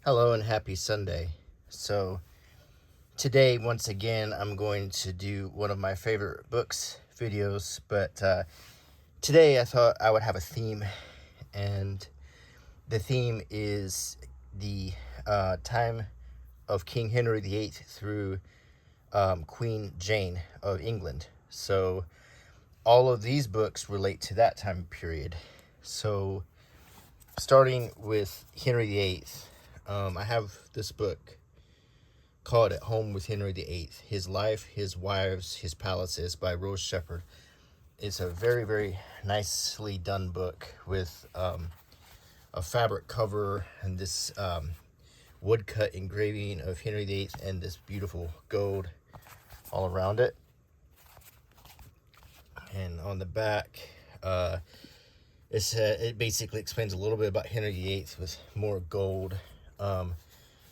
Hello and happy Sunday. So today, once again, I'm going to do one of my favorite books videos, but today I thought I would have a theme, and the theme is the time of King Henry the VIII through Queen Jane of England. So all of these books relate to that time period. So starting with Henry the VIII, I have this book called At Home with Henry the VIII, His Life, His Wives, His Palaces by Rose Shepherd. It's a very, very nicely done book with a fabric cover and this woodcut engraving of Henry the VIII and this beautiful gold all around it. And on the back, it basically explains a little bit about Henry the VIII with more gold.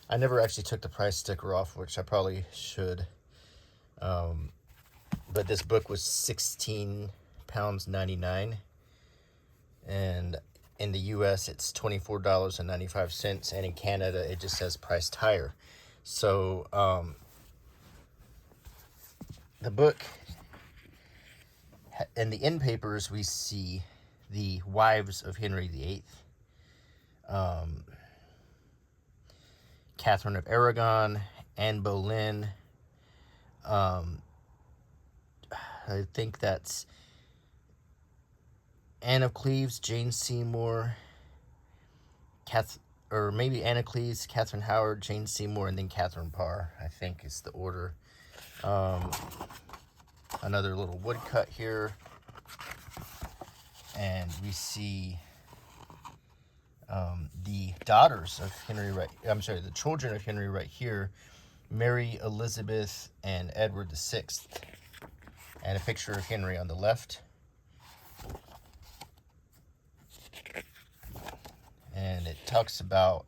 I never actually took the price sticker off, which I probably should. But this book was £16.99, and in the US it's $24.95, and in Canada it just says priced higher. So the book, in the end papers, we see the wives of Henry the VIII. Catherine of Aragon, Anne Boleyn. I think that's Anne of Cleves, Jane Seymour, or maybe Anne of Cleves, Catherine Howard, Jane Seymour, and then Catherine Parr, I think is the order. Another little woodcut here. And we see the daughters of Henry the children of Henry right here, Mary, Elizabeth, and Edward VI, and a picture of Henry on the left. And it talks about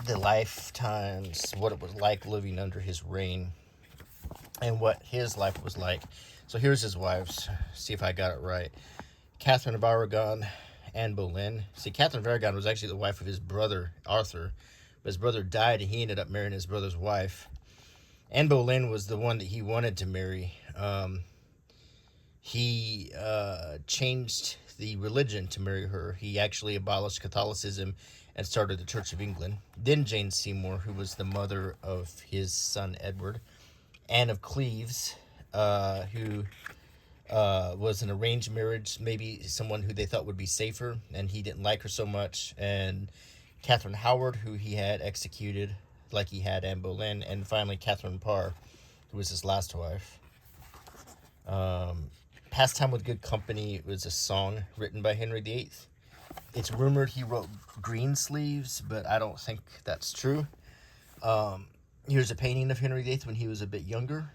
the lifetimes, what it was like living under his reign, and what his life was like. So here's his wives. See if I got it right. Catherine of Aragon, Anne Boleyn. See, Catherine of Aragon was actually the wife of his brother, Arthur. But his brother died, and he ended up marrying his brother's wife. Anne Boleyn was the one that he wanted to marry. He changed the religion to marry her. He actually abolished Catholicism and started the Church of England. Then Jane Seymour, who was the mother of his son Edward. Anne of Cleves, who was an arranged marriage, maybe someone who they thought would be safer, and he didn't like her so much. And Catherine Howard, who he had executed like he had Anne Boleyn. And finally Catherine Parr, who was his last wife. Pastime with Good Company was a song written by Henry VIII. It's rumored he wrote Greensleeves, but I don't think that's true. Here's a painting of Henry VIII when he was a bit younger.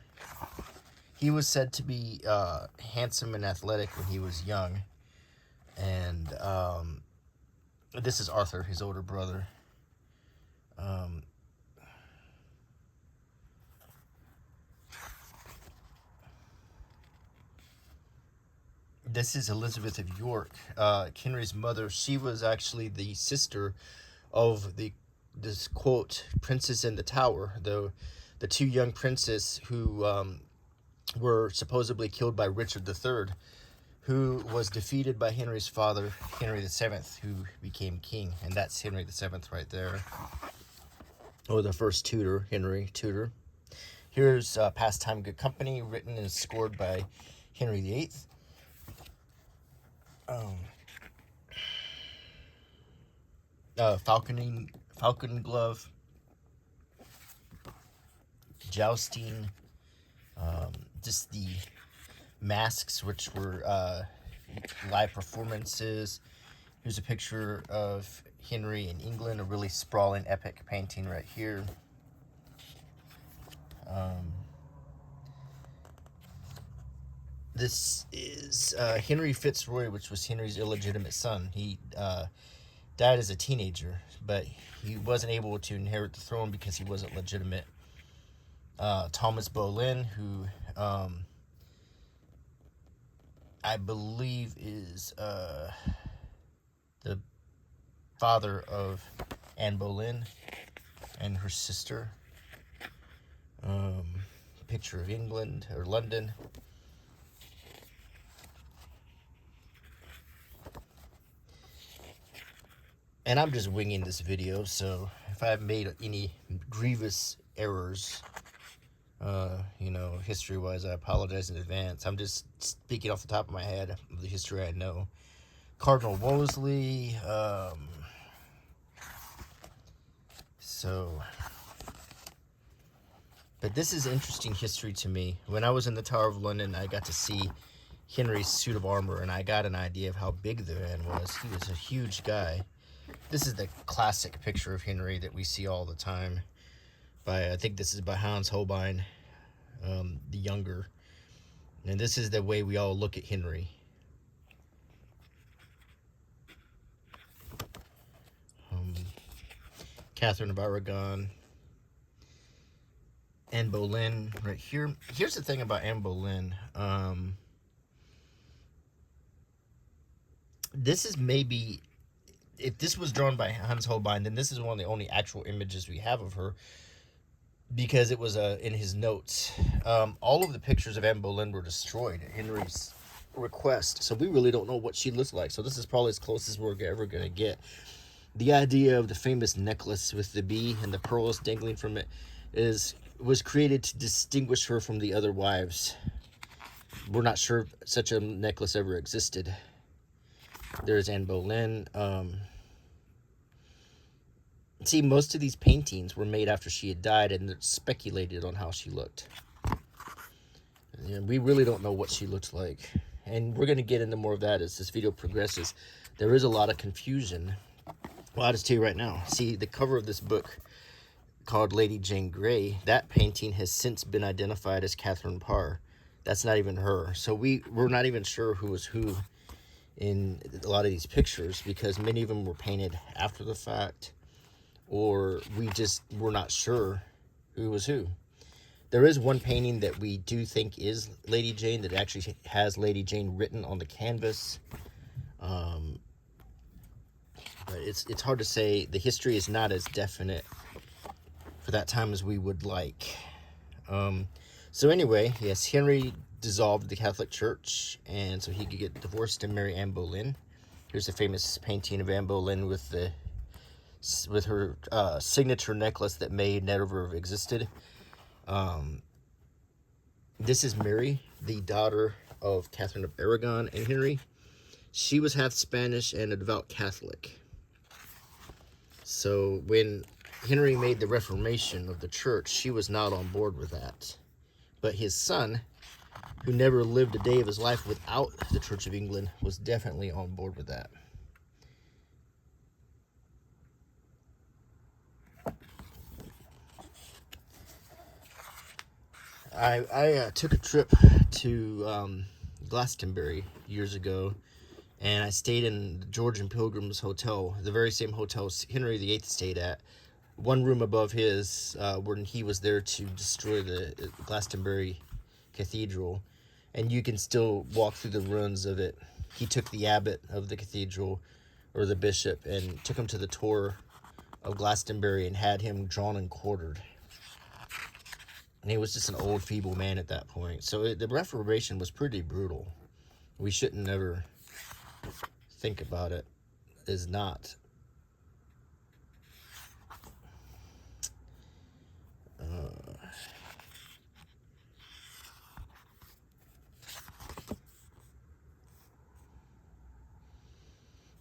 He was said to be handsome and athletic when he was young. And this is Arthur, his older brother. This is Elizabeth of York, Henry's mother. She was actually the sister of this quote, Princess in the Tower, though the two young princes who were supposedly killed by Richard III, who was defeated by Henry's father, Henry VII, who became king. And that's Henry VII right there. Or the first Tudor, Henry Tudor. Here's Pastime Good Company, written and scored by Henry VIII. Falcon Glove, Jousting, just the masks, which were live performances. Here's a picture of Henry in England, a really sprawling, epic painting right here. This is Henry Fitzroy, which was Henry's illegitimate son. He died as a teenager, but he wasn't able to inherit the throne because he wasn't legitimate. Thomas Boleyn, who I believe is the father of Anne Boleyn and her sister. Picture of England or London. And I'm just winging this video, so if I've made any grievous errors, history-wise, I apologize in advance. I'm just speaking off the top of my head of the history I know. Cardinal Wolsey, but this is interesting history to me. When I was in the Tower of London, I got to see Henry's suit of armor, and I got an idea of how big the man was. He was a huge guy. This is the classic picture of Henry that we see all the time. I think this is by Hans Holbein, the younger. And this is the way we all look at Henry. Catherine of Aragon. Anne Boleyn right here. Here's the thing about Anne Boleyn. This is maybe, if this was drawn by Hans Holbein, then this is one of the only actual images we have of her, because it was in his notes. All of the pictures of Anne Boleyn were destroyed at Henry's request, so we really don't know what she looks like. So this is probably as close as we're ever going to get. The idea of the famous necklace with the bee and the pearls dangling from it was created to distinguish her from the other wives. We're not sure if such a necklace ever existed. There's Anne Boleyn. See, most of these paintings were made after she had died, and it's speculated on how she looked. And we really don't know what she looked like. And we're going to get into more of that as this video progresses. There is a lot of confusion. Well, I'll just tell you right now. See, the cover of this book called Lady Jane Grey, that painting has since been identified as Catherine Parr. That's not even her. So we're not even sure who was who in a lot of these pictures, because many of them were painted after the fact, or we're not sure who was who. There is one painting that we do think is Lady Jane, that actually has Lady Jane written on the canvas. But it's hard to say. The history is not as definite for that time as we would like. So anyway, yes, Henry dissolved the Catholic Church, and so he could get divorced and marry Anne Boleyn. Here's a famous painting of Anne Boleyn with her signature necklace that may never have existed. This is Mary, the daughter of Catherine of Aragon and Henry. She was half Spanish and a devout Catholic. So when Henry made the Reformation of the church, she was not on board with that. But his son, who never lived a day of his life without the Church of England, was definitely on board with that. I took a trip to Glastonbury years ago, and I stayed in the George and Pilgrim's Hotel, the very same hotel Henry VIII stayed at. One room above his, when he was there to destroy the Glastonbury Cathedral, and you can still walk through the ruins of it. He took the abbot of the cathedral, or the bishop, and took him to the tour of Glastonbury and had him drawn and quartered. And he was just an old, feeble man at that point. So the Reformation was pretty brutal. We shouldn't ever think about it as not.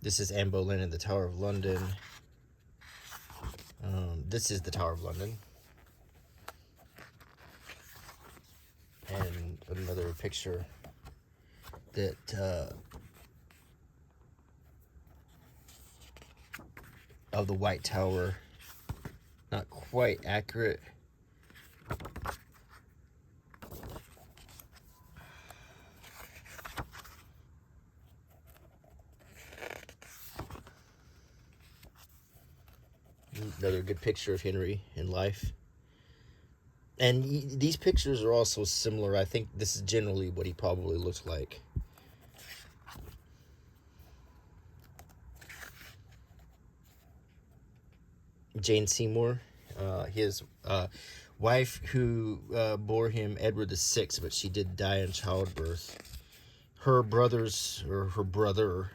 This is Anne Boleyn in the Tower of London. This is the Tower of London. And another picture that of the White Tower. Not quite accurate. Another good picture of Henry in life. And these pictures are also similar. I think this is generally what he probably looked like. Jane Seymour, his wife who bore him Edward VI, but she did die in childbirth. Her brothers, or her brother,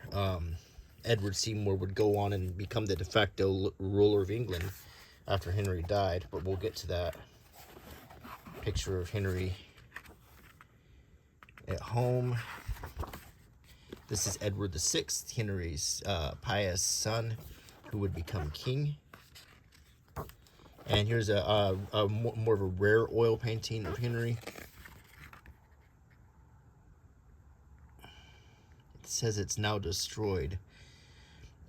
Edward Seymour, would go on and become the de facto ruler of England after Henry died, but we'll get to that. Picture of Henry at home. This is Edward VI, Henry's pious son, who would become king. And here's a more of a rare oil painting of Henry. It says it's now destroyed.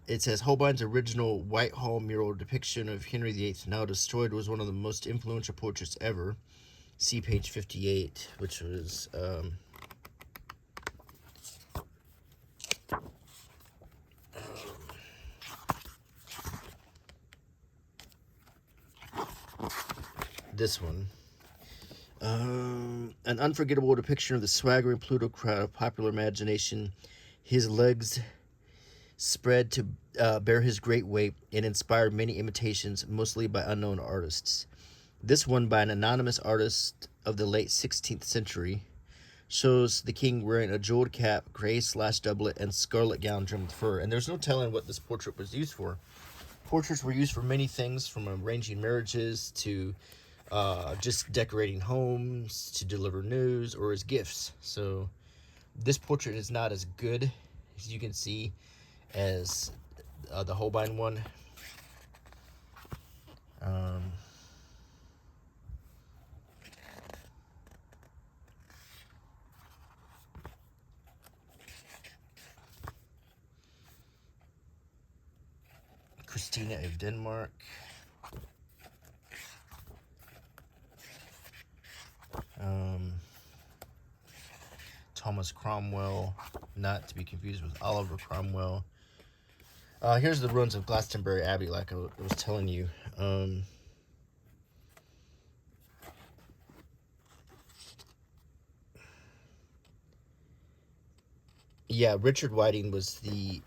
It says Holbein's original Whitehall mural depiction of Henry VIII, now destroyed, was one of the most influential portraits ever. See page 58, which was this one. An unforgettable depiction of the swaggering plutocrat of popular imagination. His legs spread to bear his great weight and inspired many imitations, mostly by unknown artists. This one, by an anonymous artist of the late 16th century, shows the king wearing a jeweled cap, gray/doublet, and scarlet gown trimmed with fur. And there's no telling what this portrait was used for. Portraits were used for many things, from arranging marriages to just decorating homes, to deliver news, or as gifts. So this portrait is not as good, as you can see, as the Holbein one. Christina of Denmark. Thomas Cromwell, not to be confused with Oliver Cromwell. Here's the ruins of Glastonbury Abbey, like I was telling you. Yeah, Richard Whiting was the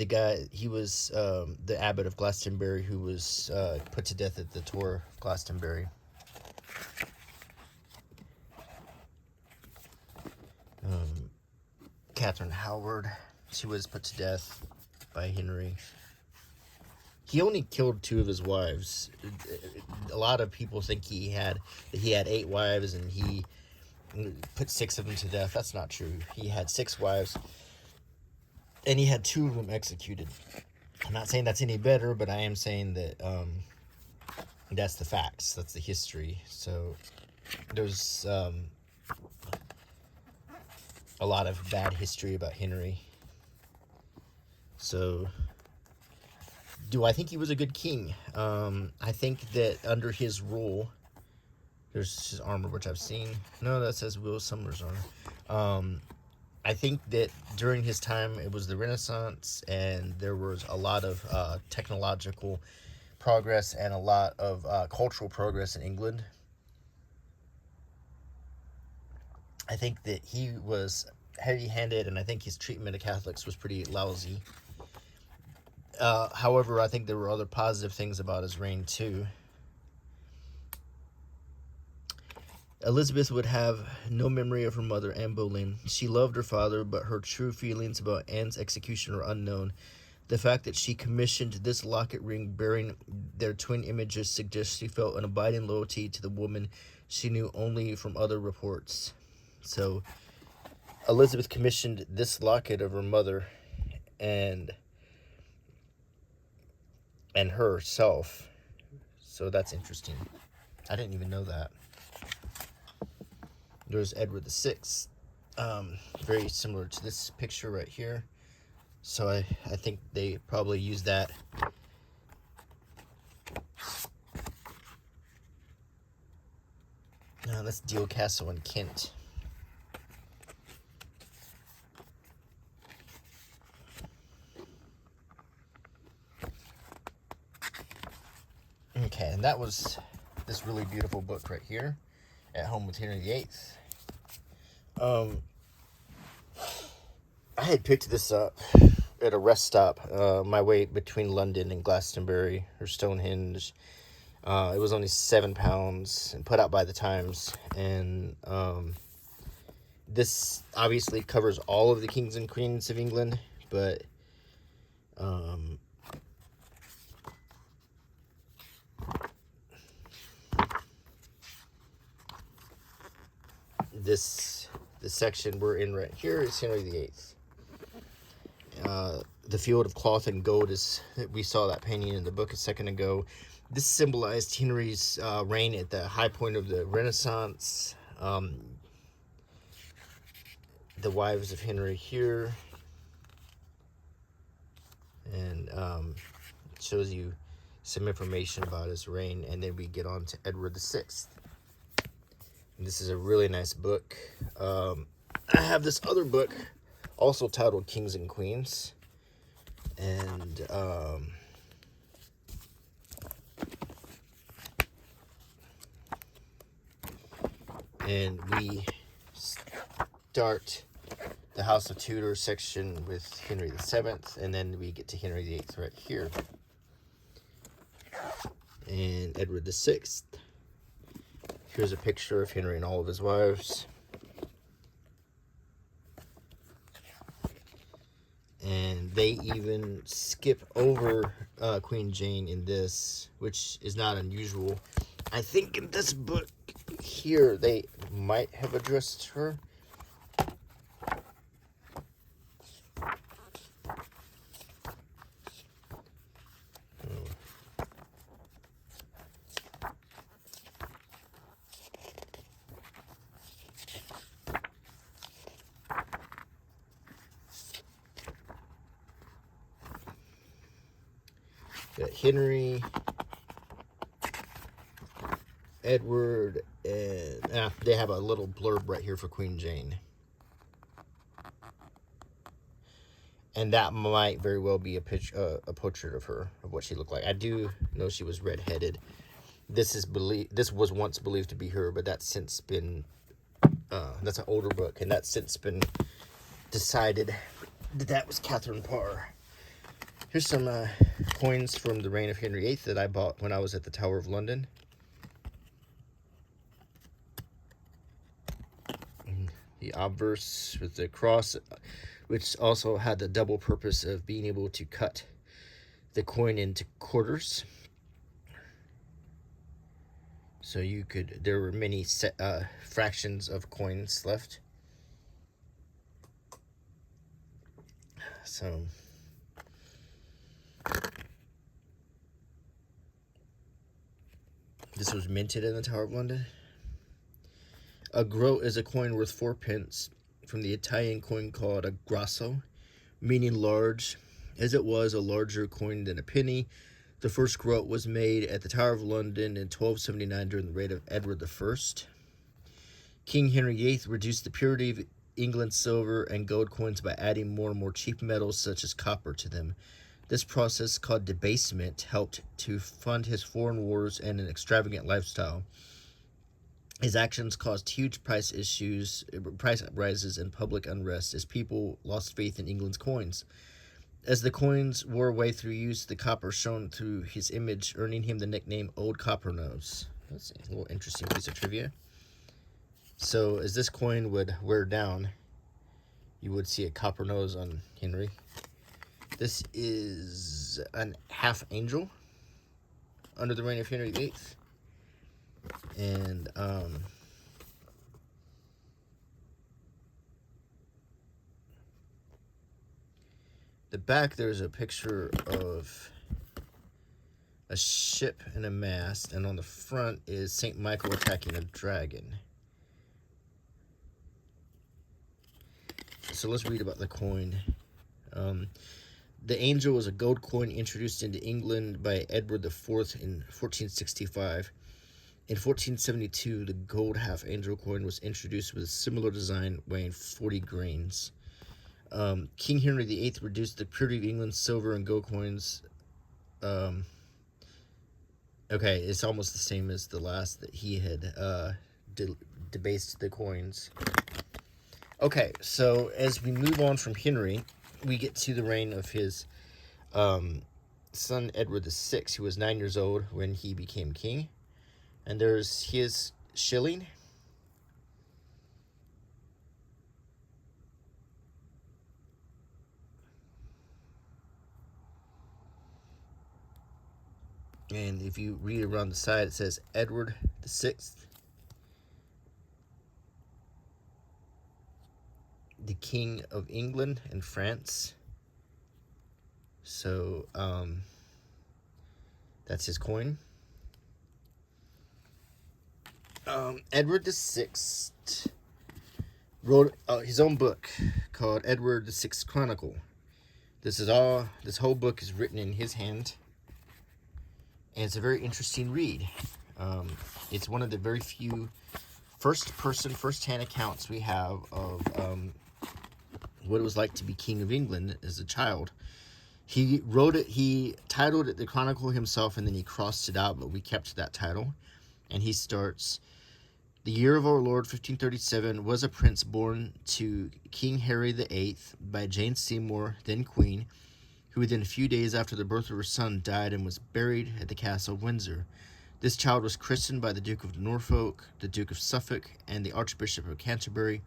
guy. He was the abbot of Glastonbury, who was put to death at the Tower of Glastonbury. Catherine Howard, she was put to death by Henry. He only killed 2 of his wives. A lot of people think he had 8 wives and he put 6 of them to death. That's not true. He had 6 wives and he had 2 of them executed. I'm not saying that's any better, but I am saying that that's the facts. That's the history. So there's a lot of bad history about Henry. So, do I think he was a good king? I think that under his rule, there's his armor, which I've seen. No, that says Will Sumner's armor. I think that during his time, it was the Renaissance, and there was a lot of technological progress and a lot of cultural progress in England. I think that he was heavy-handed, and I think his treatment of Catholics was pretty lousy. However, I think there were other positive things about his reign, too. Elizabeth would have no memory of her mother, Anne Boleyn. She loved her father, but her true feelings about Anne's execution are unknown. The fact that she commissioned this locket ring bearing their twin images suggests she felt an abiding loyalty to the woman she knew only from other reports. So, Elizabeth commissioned this locket of her mother and herself. So that's interesting. I didn't even know that. There's Edward VI. Very similar to this picture right here. So I think they probably used that. Now that's Deal Castle in Kent. Okay, and that was this really beautiful book right here, At Home with Henry VIII. I had picked this up at a rest stop, my way between London and Glastonbury or Stonehenge. It was only £7 and put out by the Times. And this obviously covers all of the kings and queens of England, but the section we're in right here is Henry the VIII. The field of cloth and gold is, we saw that painting in the book a second ago. This symbolized Henry's reign at the high point of the Renaissance. The wives of Henry here, and shows you some information about his reign, and then we get on to Edward VI. And this is a really nice book. I have this other book also titled Kings and Queens, and we start the House of Tudor section with Henry VII, and then we get to Henry VIII right here, and Edward VI. Here's a picture of Henry and all of his wives. And they even skip over Queen Jane in this, which is not unusual. I think in this book here, they might have addressed her. Got Henry, Edward, and they have a little blurb right here for Queen Jane. And that might very well be a portrait of her, of what she looked like. I do know she was redheaded. This was once believed to be her, but that's since been that's an older book, and that's since been decided that was Catherine Parr. Here's some coins from the reign of Henry VIII that I bought when I was at the Tower of London. The obverse with the cross, which also had the double purpose of being able to cut the coin into quarters. So you could, there were many fractions of coins left. So this was minted in the Tower of London. A groat is a coin worth 4 pence, from the Italian coin called a grasso, meaning large, as it was a larger coin than a penny. The first groat was made at the Tower of London in 1279 during the reign of Edward I. King Henry VIII reduced the purity of England's silver and gold coins by adding more and more cheap metals such as copper to them. This process, called debasement, helped to fund his foreign wars and an extravagant lifestyle. His actions caused huge price rises, and public unrest as people lost faith in England's coins. As the coins wore away through use, the copper shone through his image, earning him the nickname Old Copper Nose. That's a little interesting piece of trivia. So as this coin would wear down, you would see a copper nose on Henry. This is an half angel under the reign of Henry VIII. And the back, there's a picture of a ship and a mast, and on the front is St. Michael attacking a dragon. So let's read about the coin. The angel was a gold coin introduced into England by Edward IV in 1465. In 1472, the gold half-angel coin was introduced with a similar design weighing 40 grains. King Henry VIII reduced the purity of England's silver and gold coins. Okay, it's almost the same as the last that he had debased the coins. Okay, so as we move on from Henry, we get to the reign of his son Edward VI, who was 9 years old when he became king. And there's his shilling. And if you read around the side, it says Edward VI, the King of England and France. So that's his coin. Edward VI wrote his own book called Edward VI Chronicle. This whole book is written in his hand, and it's a very interesting read. It's one of the very few first-hand accounts we have of what it was like to be King of England as a child. He wrote it, he titled it the Chronicle himself, and then he crossed it out, but we kept that title. And he starts, "The year of our Lord 1537 was a prince born to King Henry the VIII by Jane Seymour, then queen, who within a few days after the birth of her son died and was buried at the castle of Windsor. This child was christened by the Duke of Norfolk, the Duke of Suffolk, and the Archbishop of Canterbury.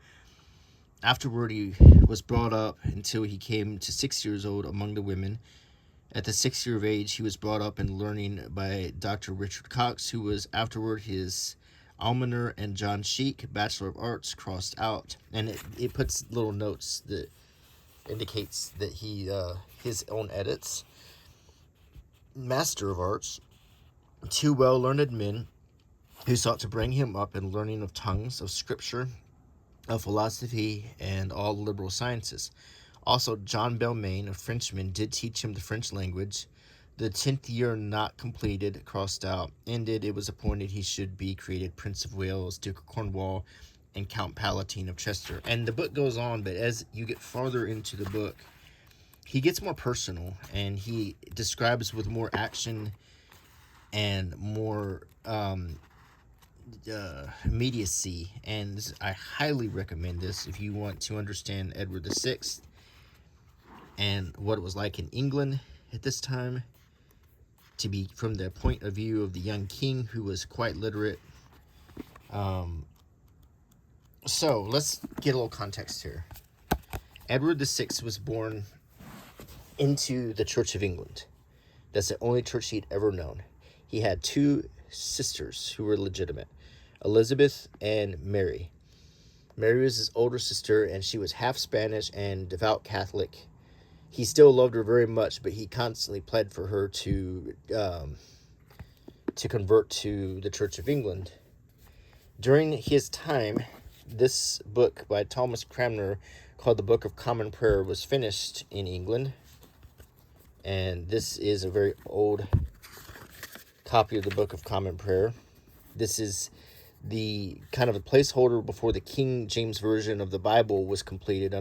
Afterward, he was brought up until he came to 6 years old among the women. At the 6th year of age, he was brought up in learning by Dr. Richard Cox, who was afterward his almoner, and John Sheik, Bachelor of Arts, crossed out." And it puts little notes that indicates that he his own edits. "Master of Arts, 2 well-learned men who sought to bring him up in learning of tongues, of scripture, of philosophy, and all liberal sciences. Also, John Belmain, a Frenchman, did teach him the French language. The 10th year not completed, crossed out, ended, it was appointed he should be created Prince of Wales, Duke of Cornwall, and Count Palatine of Chester." And the book goes on, but as you get farther into the book, he gets more personal, and he describes with more action and more immediacy. And I highly recommend this if you want to understand Edward VI and what it was like in England at this time, to be from the point of view of the young king who was quite literate. So let's get a little context here. Edward VI was born into the Church of England. That's the only church he'd ever known. He had 2 sisters who were legitimate, Elizabeth and Mary. Mary was his older sister, and she was half Spanish and devout Catholic. He still loved her very much, but he constantly pled for her to convert to the Church of England. During his time, this book by Thomas Cranmer called the Book of Common Prayer was finished in England. And this is a very old copy of the Book of Common Prayer. This is the kind of a placeholder before the King James Version of the Bible was completed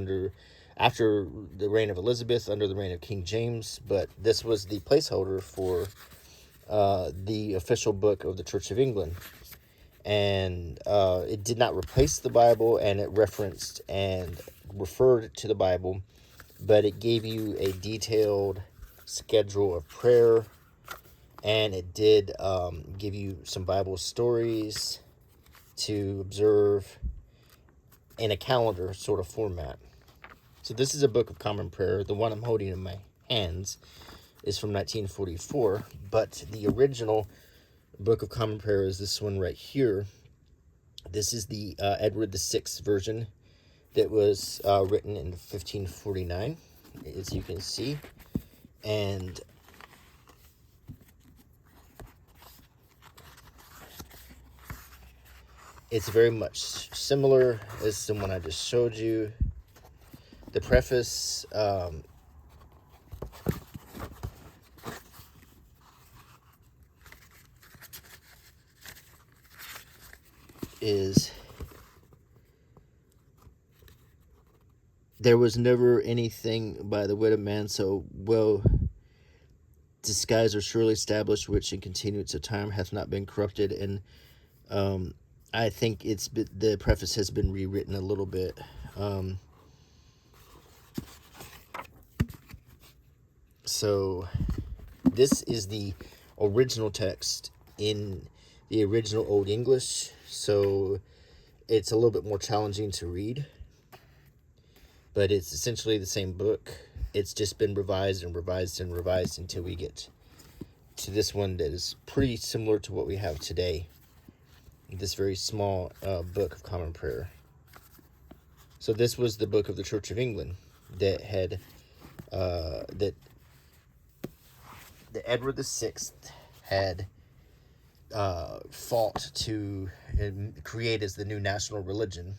after the reign of Elizabeth, under the reign of King James. But this was the placeholder for the official book of the Church of England. And it did not replace the Bible, and it referenced and referred to the Bible, but it gave you a detailed schedule of prayer, and it did give you some Bible stories to observe in a calendar sort of format. So this is a Book of Common Prayer. The one I'm holding in my hands is from 1944, but the original Book of Common Prayer is this one right here. This is the Edward VI version that was written in 1549, as you can see. And it's very much similar as the one I just showed you. The preface is, "There was never anything by the wit of man so well disguised or surely established, which in continuance of time hath not been corrupted." And I think the preface has been rewritten a little bit. So this is the original text in the original Old English, so it's a little bit more challenging to read, but it's essentially the same book. It's just been revised and revised and revised until we get to this one that is pretty similar to what we have today, this very small Book of Common Prayer. So this was the Book of the Church of England that had that Edward VI had fought to create as the new national religion.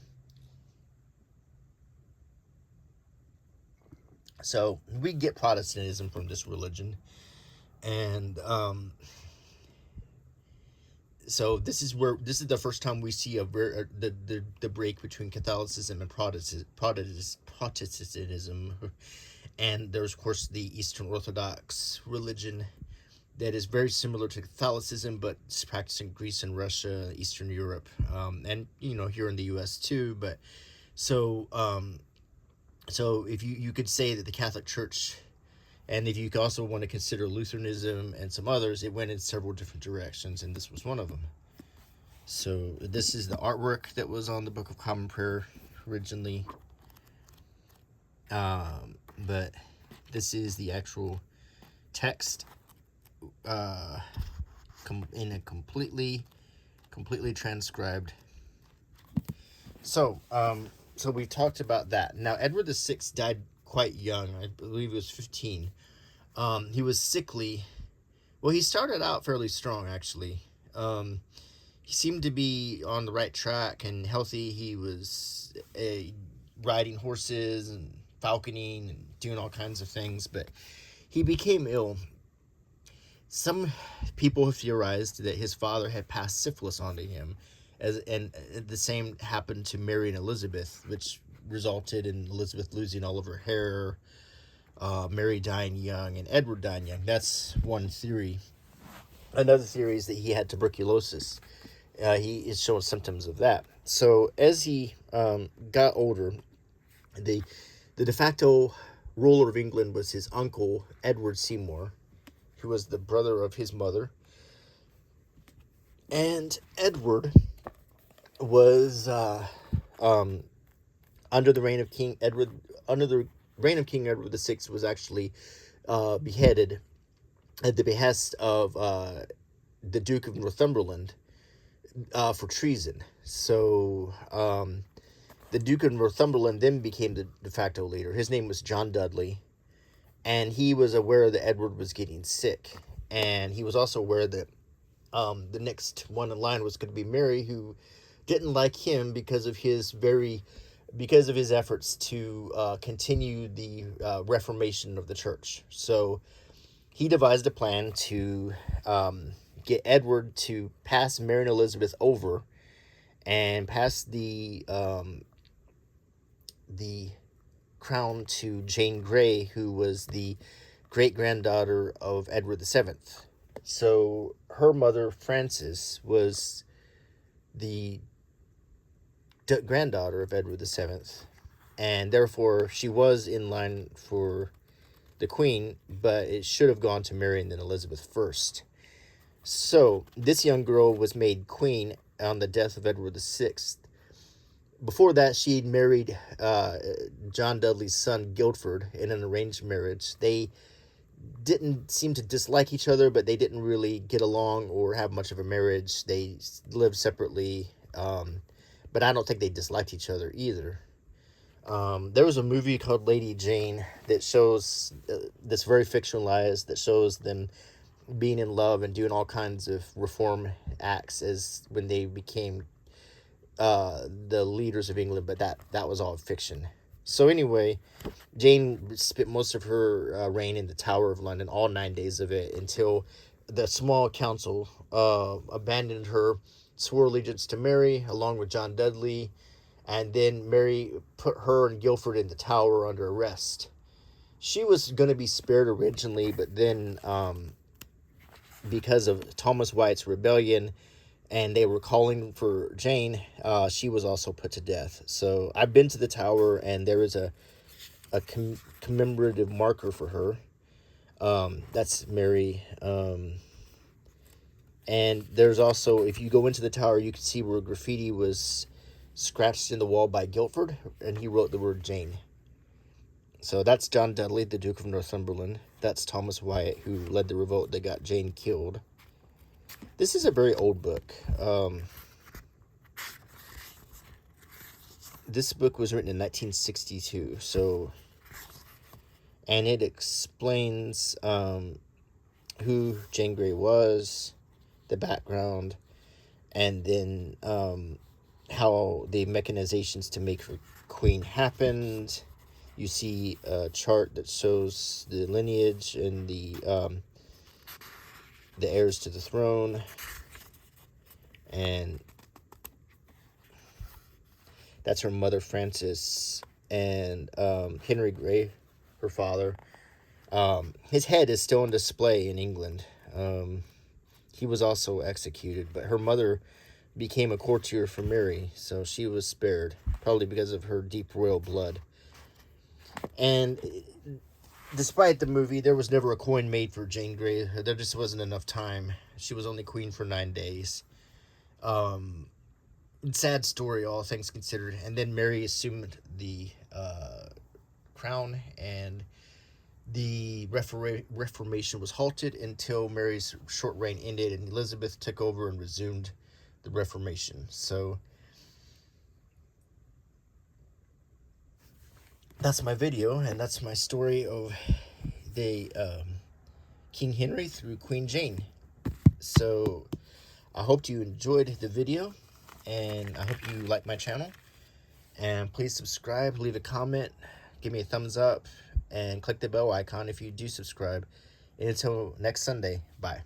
So we get Protestantism from this religion, and so this is the first time we see the break between Catholicism and Protestantism. And there's, of course, the Eastern Orthodox religion that is very similar to Catholicism, but it's practiced in Greece and Russia, Eastern Europe, and here in the U.S. too. But so if you could say that the Catholic Church, and if you also want to consider Lutheranism and some others, it went in several different directions, and this was one of them. So this is the artwork that was on the Book of Common Prayer originally. But this is the actual text in a completely transcribed. So we talked about that. Now, Edward VI died quite young. I believe he was 15. He was sickly. Well, he started out fairly strong, actually. He seemed to be on the right track and healthy. He was riding horses and falconing and doing all kinds of things, but he became ill. Some people have theorized that his father had passed syphilis onto him, and the same happened to Mary and Elizabeth, which resulted in Elizabeth losing all of her hair, Mary dying young, and Edward dying young. That's one theory. Another theory is that he had tuberculosis. He is showing symptoms of that. So as he got older, the de facto ruler of England was his uncle, Edward Seymour, who was the brother of his mother. And Edward was under the reign of King Edward VI was actually beheaded at the behest of the Duke of Northumberland for treason. So the Duke of Northumberland then became the de facto leader. His name was John Dudley, and he was aware that Edward was getting sick, and he was also aware that the next one in line was going to be Mary, who didn't like him because of his efforts to continue the Reformation of the church. So he devised a plan to get Edward to pass Mary and Elizabeth over and pass the crown to Jane Grey, who was the great-granddaughter of Edward VII. So her mother, Frances, was the granddaughter of Edward VII, and therefore she was in line for the queen, but it should have gone to Mary and then Elizabeth first. So this young girl was made queen on the death of Edward VI. Before that, she'd married John Dudley's son, Guildford, in an arranged marriage. They didn't seem to dislike each other, but they didn't really get along or have much of a marriage. They lived separately, but I don't think they disliked each other either. There was a movie called Lady Jane that shows, that's very fictionalized, that shows them being in love and doing all kinds of reform acts as when they became the leaders of England, but that was all fiction. So anyway, Jane spent most of her reign in the Tower of London, all 9 days of it, until the small council abandoned her, swore allegiance to Mary, along with John Dudley, and then Mary put her and Guildford in the Tower under arrest. She was going to be spared originally, but then because of Thomas Wyatt's rebellion, and they were calling for Jane, she was also put to death. So I've been to the Tower, and there is a commemorative marker for her. That's Mary. And there's also, if you go into the tower, you can see where graffiti was scratched in the wall by Guildford, and he wrote the word Jane. So that's John Dudley, the Duke of Northumberland. That's Thomas Wyatt, who led the revolt that got Jane killed. This is a very old book. This book was written in 1962, and it explains who Jane Grey was, the background, and then how the mechanizations to make her queen happened. You see a chart that shows the lineage and the heirs to the throne, and that's her mother Frances, and Henry Grey, her father. His head is still on display in England. He was also executed, but her mother became a courtier for Mary, so she was spared, probably because of her deep royal blood. And despite the movie, there was never a coin made for Jane Grey. There just wasn't enough time. She was only queen for 9 days. Sad story, all things considered. And then Mary assumed the crown, and the Reformation was halted until Mary's short reign ended, and Elizabeth took over and resumed the Reformation. So that's my video, and that's my story of the King Henry through Queen Jane. So I hope you enjoyed the video, and I hope you like my channel. And please subscribe, leave a comment, give me a thumbs up, and click the bell icon if you do subscribe. And until next Sunday, bye.